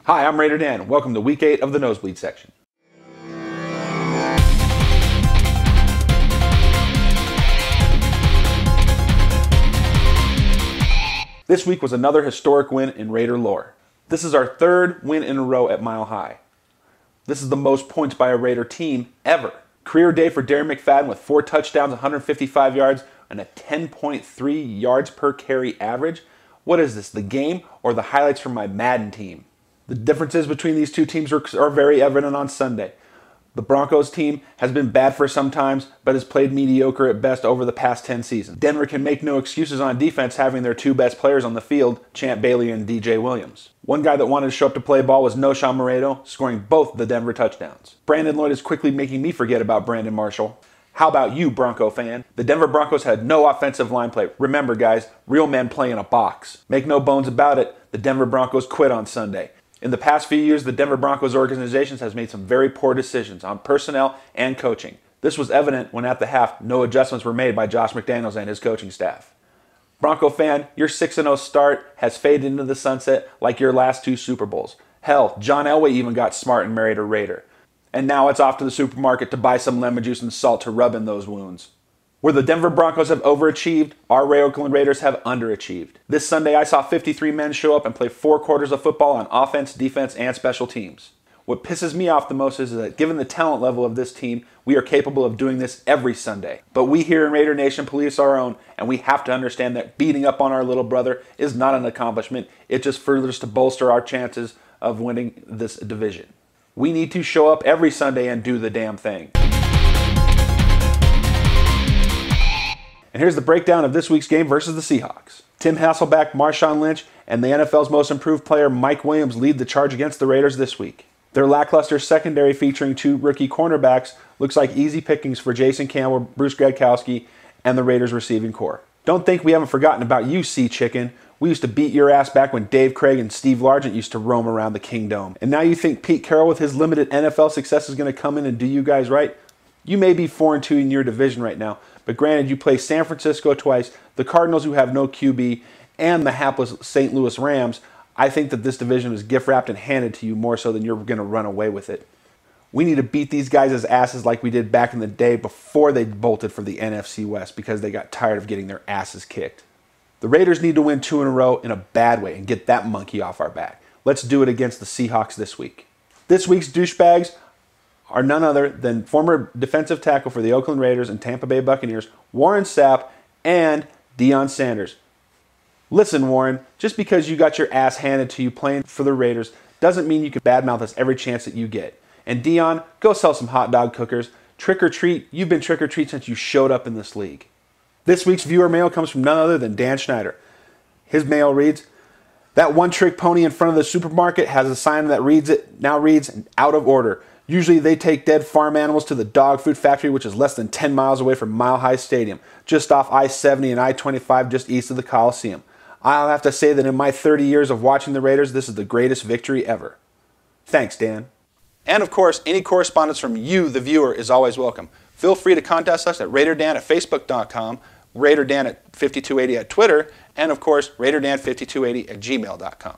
Hi, I'm Raider Dan. Welcome to Week 8 of the Nosebleed section. This week was another historic win in Raider lore. This is our third win in a row at Mile High. This is the most points by a Raider team ever. Career day for Darren McFadden with 4 touchdowns, 155 yards, and a 10.3 yards per carry average. What is this, the game or the highlights from my Madden team? The differences between these two teams are very evident on Sunday. The Broncos team has been bad for some times, but has played mediocre at best over the past 10 seasons. Denver can make no excuses on defense, having their 2 best players on the field, Champ Bailey and DJ Williams. One guy that wanted to show up to play ball was Nosebleed Moreto, scoring both the Denver touchdowns. Brandon Lloyd is quickly making me forget about Brandon Marshall. How about you, Bronco fan? The Denver Broncos had no offensive line play. Remember, guys, real men play in a box. Make no bones about it, the Denver Broncos quit on Sunday. In the past few years, the Denver Broncos organization has made some very poor decisions on personnel and coaching. This was evident when at the half, no adjustments were made by Josh McDaniels and his coaching staff. Bronco fan, your 6-0 start has faded into the sunset like your last 2 Super Bowls. Hell, John Elway even got smart and married a Raider. And now it's off to the supermarket to buy some lemon juice and salt to rub in those wounds. Where the Denver Broncos have overachieved, our Oakland Raiders have underachieved. This Sunday, I saw 53 men show up and play 4 quarters of football on offense, defense, and special teams. What pisses me off the most is that given the talent level of this team, we are capable of doing this every Sunday. But we here in Raider Nation police our own, and we have to understand that beating up on our little brother is not an accomplishment. It just furthers to bolster our chances of winning this division. We need to show up every Sunday and do the damn thing. And here's the breakdown of this week's game versus the Seahawks. Tim Hasselbeck, Marshawn Lynch, and the NFL's most improved player Mike Williams lead the charge against the Raiders this week. Their lackluster secondary featuring 2 rookie cornerbacks looks like easy pickings for Jason Campbell, Bruce Gradkowski, and the Raiders receiving corps. Don't think we haven't forgotten about you, Sea Chicken. We used to beat your ass back when Dave Craig and Steve Largent used to roam around the Kingdome. And now you think Pete Carroll with his limited NFL success is going to come in and do you guys right? You may be 4-2 in your division right now, but granted you play San Francisco twice, the Cardinals who have no QB, and the hapless St. Louis Rams. I think that this division is gift-wrapped and handed to you more so than you're going to run away with it. We need to beat these guys' asses like we did back in the day before they bolted for the NFC West because they got tired of getting their asses kicked. The Raiders need to win 2 in a row in a bad way and get that monkey off our back. Let's do it against the Seahawks this week. This week's douchebags are none other than former defensive tackle for the Oakland Raiders and Tampa Bay Buccaneers, Warren Sapp, and Deion Sanders. Listen, Warren, just because you got your ass handed to you playing for the Raiders doesn't mean you can badmouth us every chance that you get. And Deion, go sell some hot dog cookers. Trick or treat, you've been trick or treat since you showed up in this league. This week's viewer mail comes from none other than Dan Schneider. His mail reads, "That one-trick pony in front of the supermarket has a sign that now reads out of order. Usually they take dead farm animals to the dog food factory, which is less than 10 miles away from Mile High Stadium, just off I-70 and I-25 just east of the Coliseum. I'll have to say that in my 30 years of watching the Raiders, this is the greatest victory ever." Thanks, Dan. And of course, any correspondence from you, the viewer, is always welcome. Feel free to contact us at RaiderDan@Facebook.com, RaiderDan at 5280 at Twitter, and of course, RaiderDan5280 at gmail.com.